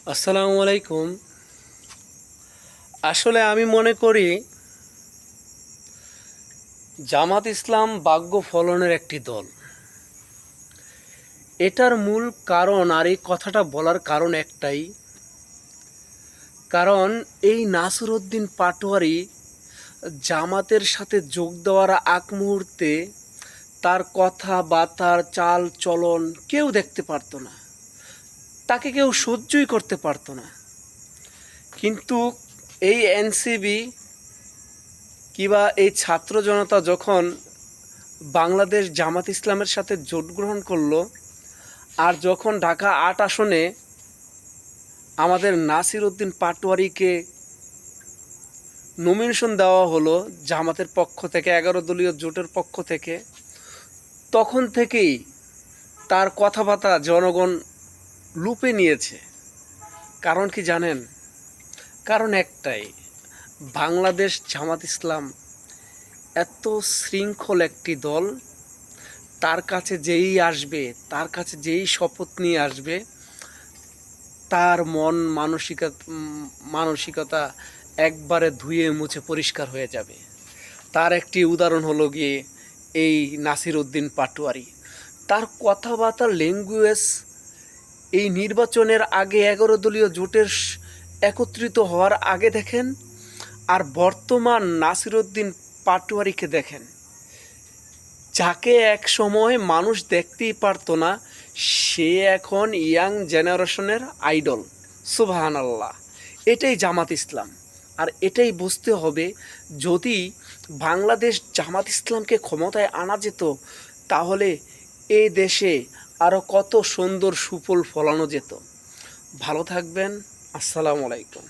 আসসালামু আলাইকুম। আসলে আমি মনে করি জামাত ইসলাম ভাগ্য ফলনের একটি দল। এটার মূল কারণ, আর এই কথাটা বলার কারণ একটাই, কারণ এই নাসিরউদ্দিন পাটোয়ারি জামাতের সাথে যোগ দেওয়ার আগ মুহূর্তে তার কথা বা তার চাল চলন কেউ দেখতে পারতো না, তাকে কেউ সহ্যই করতে পারতো না। কিন্তু এই এনসিবি কিংবা এই ছাত্র জনতা যখন বাংলাদেশ জামাত ইসলামের সাথে জোট গ্রহণ করলো, আর যখন ঢাকা ৮ আসনে আমাদের নাসিরউদ্দিন পাটোয়ারিকে নমিনেশন দেওয়া হলো জামাতের পক্ষ থেকে, ১১ দলীয় জোটের পক্ষ থেকে, তখন থেকেই তার কথাবার্তা জনগণ লুপে নিয়েছে। কারণ কি জানেন? কারণ একটাই, বাংলাদেশ জামাত ইসলাম এত শৃঙ্খল একটি দল, তার কাছে যেই আসবে, তার কাছে যেই শপথ নিয়ে আসবে, তার মন মানসিকতা একবারে ধুয়ে মুছে পরিষ্কার হয়ে যাবে। তার একটি উদাহরণ হলো গিয়ে এই নাসিরউদ্দিন পাটোয়ারি। তার কথাবার্তার ল্যাঙ্গুয়েজ এই নির্বাচনের আগে ১১ দলীয় জোটের একত্রিত হওয়ার আগে দেখেন, আর বর্তমান নাসিরউদ্দিন পাটোয়ারিকে দেখেন, যাকে এক সময় মানুষ দেখতেই পারতো না, সে এখন ইয়াং জেনারেশনের আইডল। সুবহানাল্লাহ! এটাই জামাত ইসলাম। আর এটাই বুঝতে হবে, যদি বাংলাদেশ জামাত ইসলামকে ক্ষমতায় আনা যেত, তাহলে এই দেশে আরও কত সুন্দর সুফল ফলানো যেত। ভালো থাকবেন। আসসালামু আলাইকুম।